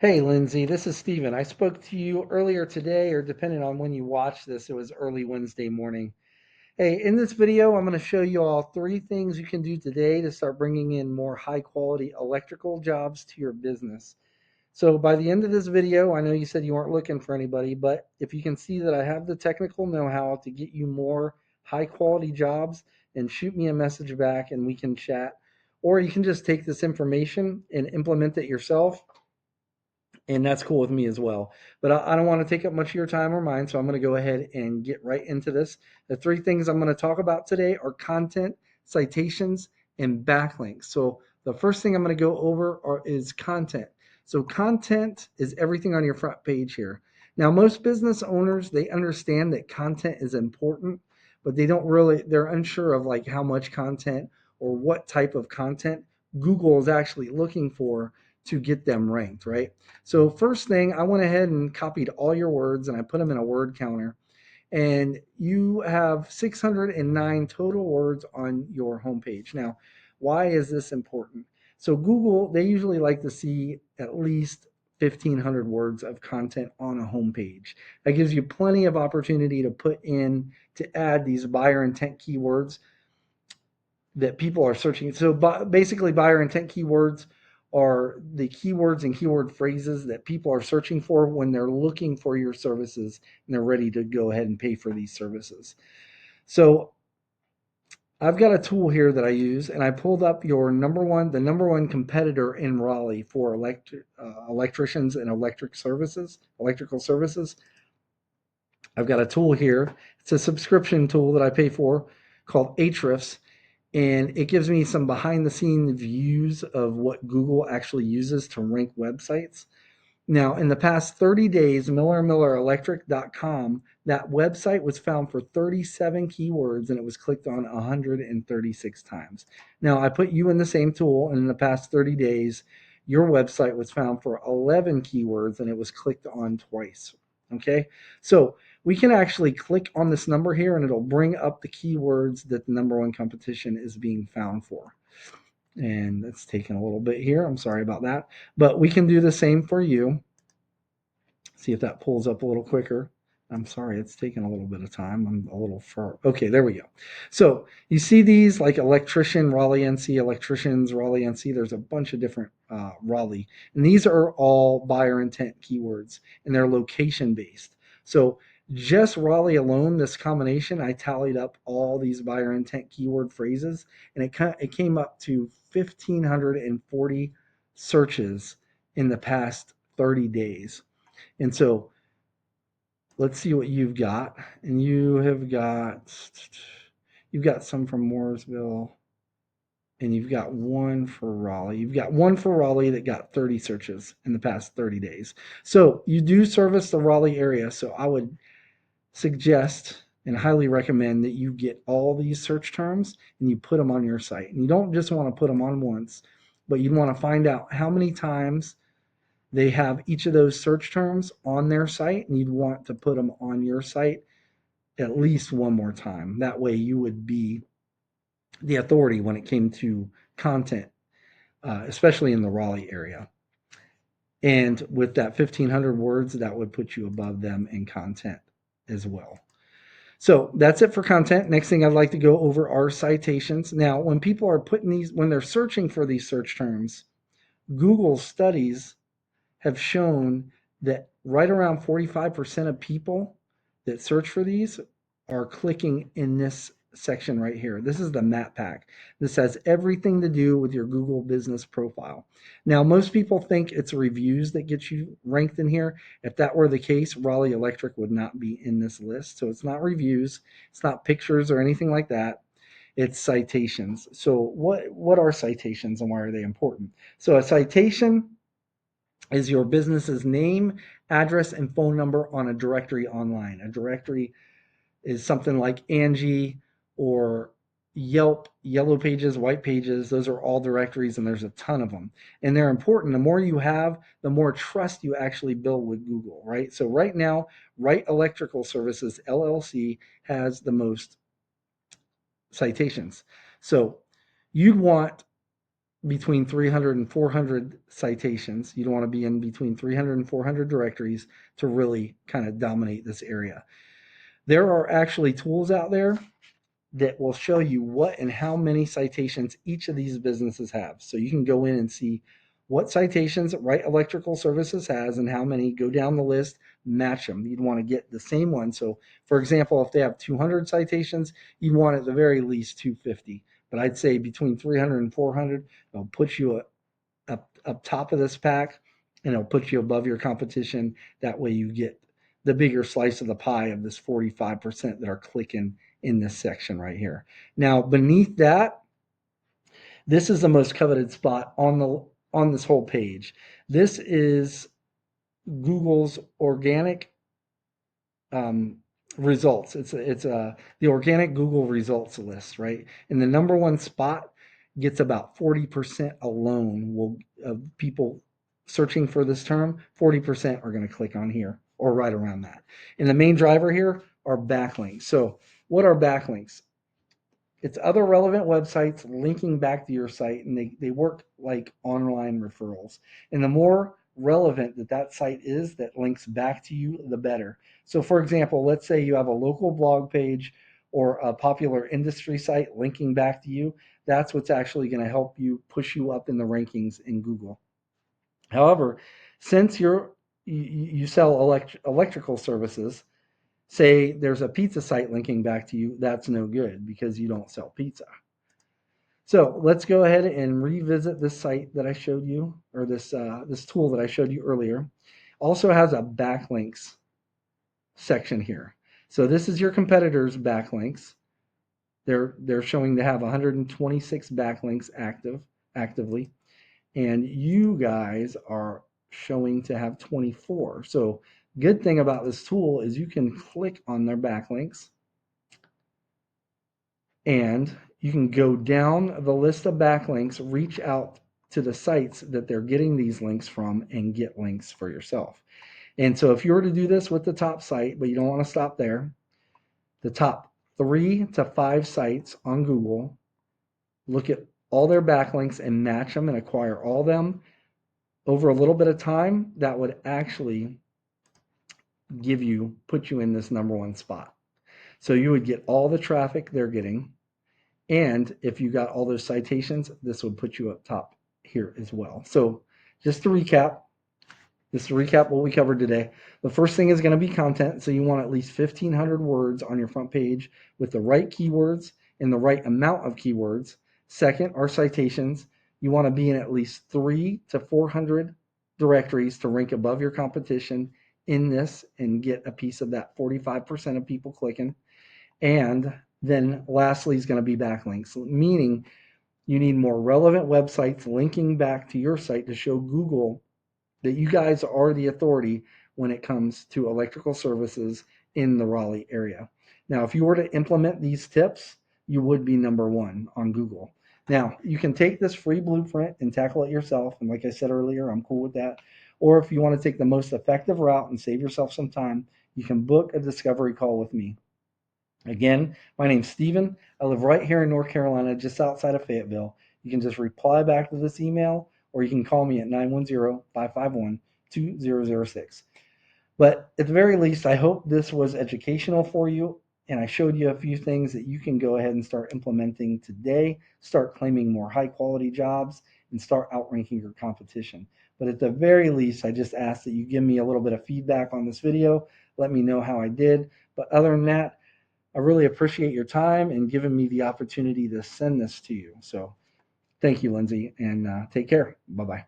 Hey, Lindsay, this is Steven. I spoke to you earlier today, or depending on when you watch this, it was early Wednesday morning. Hey, in this video, I'm going to show you all three things you can do today to start bringing in more high quality electrical jobs to your business. So by the end of this video, I know you said you weren't looking for anybody, but if you can see that I have the technical know-how to get you more high quality jobs, and shoot me a message back and we can chat. Or you can just take this information and implement it yourself, and that's cool with me as well. But I don't want to take up much of your time or mine, so I'm going to go ahead and get right into this. The three things I'm going to talk about today are content, citations, and backlinks. So the first thing I'm going to go over is content. So content is everything on your front page here. Now, most business owners, they understand that content is important, but they're unsure of like how much content or what type of content Google is actually looking for to get them ranked, right? So first thing, I went ahead and copied all your words and I put them in a word counter. And you have 609 total words on your homepage. Now, why is this important? So Google, they usually like to see at least 1,500 words of content on a homepage. That gives you plenty of opportunity to put in, to add these buyer intent keywords that people are searching. So basically, buyer intent keywords are the keywords and keyword phrases that people are searching for when they're looking for your services and they're ready to go ahead and pay for these services. So I've got a tool here that I use, and I pulled up the number one competitor in Raleigh for electricians and electrical services. I've got a tool here. It's a subscription tool that I pay for called Ahrefs, and it gives me some behind the scene views of what Google actually uses to rank websites. Now, in the past 30 days, millermillerelectric.com, that website was found for 37 keywords and it was clicked on 136 times. Now, I put you in the same tool, and in the past 30 days, your website was found for 11 keywords and it was clicked on twice. Okay, so we can actually click on this number here and it'll bring up the keywords that the number one competition is being found for. And that's taking a little bit here. I'm sorry about that. But we can do the same for you. See if that pulls up a little quicker. I'm sorry, it's taking a little bit of time. I'm a little far. Okay, there we go. So you see these like electrician, Raleigh NC, electricians, Raleigh NC. There's a bunch of different Raleigh. And these are all buyer intent keywords and they're location based. So just Raleigh alone, this combination, I tallied up all these buyer intent keyword phrases and it came up to 1,540 searches in the past 30 days. And so let's see what you've got. And you've got some from Mooresville, and you've got one for Raleigh. You've got one for Raleigh that got 30 searches in the past 30 days. So you do service the Raleigh area. So I would suggest and highly recommend that you get all these search terms and you put them on your site. And you don't just want to put them on once, but you want to find out how many times they have each of those search terms on their site, and you'd want to put them on your site at least one more time. That way, you would be the authority when it came to content, especially in the Raleigh area. And with that 1,500 words, that would put you above them in content as well. So that's it for content. Next thing I'd like to go over are citations. Now, when people are when they're searching for these search terms, Google studies have shown that right around 45% of people that search for these are clicking in this section right here. This is the map pack. This has everything to do with your Google business profile. Now, most people think it's reviews that get you ranked in here. If that were the case, Raleigh Electric would not be in this list. So it's not reviews, it's not pictures or anything like that. It's citations. So what are citations and why are they important? So a citation is your business's name, address, and phone number on a directory online. A directory is something like Angie or Yelp, Yellow Pages, White Pages. Those are all directories, and there's a ton of them. And they're important. The more you have, the more trust you actually build with Google, right? So right now, Wright Electrical Services, LLC, has the most citations. So you'd want between 300 and 400 citations. You don't want to be in between 300 and 400 directories to really kind of dominate this area. There are actually tools out there that will show you what and how many citations each of these businesses have. So you can go in and see what citations Right Electrical Services has and how many, go down the list, match them. You'd want to get the same one. So for example, if they have 200 citations, you'd want at the very least 250. But I'd say between 300 and 400, it'll put you up top of this pack, and it'll put you above your competition. That way you get the bigger slice of the pie of this 45% that are clicking in this section right here. Now, beneath that, this is the most coveted spot on this whole page. This is Google's organic results. It's the organic Google results list, right? And the number one spot gets about 40% alone will of people searching for this term. 40% are going to click on here or right around that. And the main driver here are backlinks. So what are backlinks? It's other relevant websites linking back to your site, and they work like online referrals. And the more relevant that site is that links back to you, the better. So for example, let's say you have a local blog page or a popular industry site linking back to you. That's what's actually going to help you push you up in the rankings in Google. However, since you sell electrical services, say there's a pizza site linking back to you, that's no good because you don't sell pizza. So let's go ahead and revisit this site that I showed you, or this tool that I showed you earlier. Also has a backlinks section here. So this is your competitors' backlinks. They're showing to have 126 backlinks actively, and you guys are showing to have 24. So good thing about this tool is you can click on their backlinks and you can go down the list of backlinks, reach out to the sites that they're getting these links from, and get links for yourself. And so if you were to do this with the top site, but you don't want to stop there, the top 3 to 5 sites on Google, look at all their backlinks and match them and acquire all of them over a little bit of time. That would actually put you in this number one spot. So you would get all the traffic they're getting. And if you got all those citations, this would put you up top here as well. So just to recap, what we covered today. The first thing is going to be content. So you want at least 1,500 words on your front page with the right keywords and the right amount of keywords. Second are citations. You want to be in at least 300 to 400 directories to rank above your competition in this and get a piece of that 45% of people clicking. And then lastly is going to be backlinks, meaning you need more relevant websites linking back to your site to show Google that you guys are the authority when it comes to electrical services in the Raleigh area. Now, if you were to implement these tips, you would be number one on Google. Now, you can take this free blueprint and tackle it yourself. And like I said earlier, I'm cool with that. Or if you want to take the most effective route and save yourself some time, you can book a discovery call with me. Again, my name's Steven. I live right here in North Carolina, just outside of Fayetteville. You can just reply back to this email, or you can call me at 910-551-2006. But at the very least, I hope this was educational for you, and I showed you a few things that you can go ahead and start implementing today, start claiming more high-quality jobs, and start outranking your competition. But at the very least, I just ask that you give me a little bit of feedback on this video. Let me know how I did. But other than that, I really appreciate your time and giving me the opportunity to send this to you. So thank you, Lindsay, and take care. Bye-bye.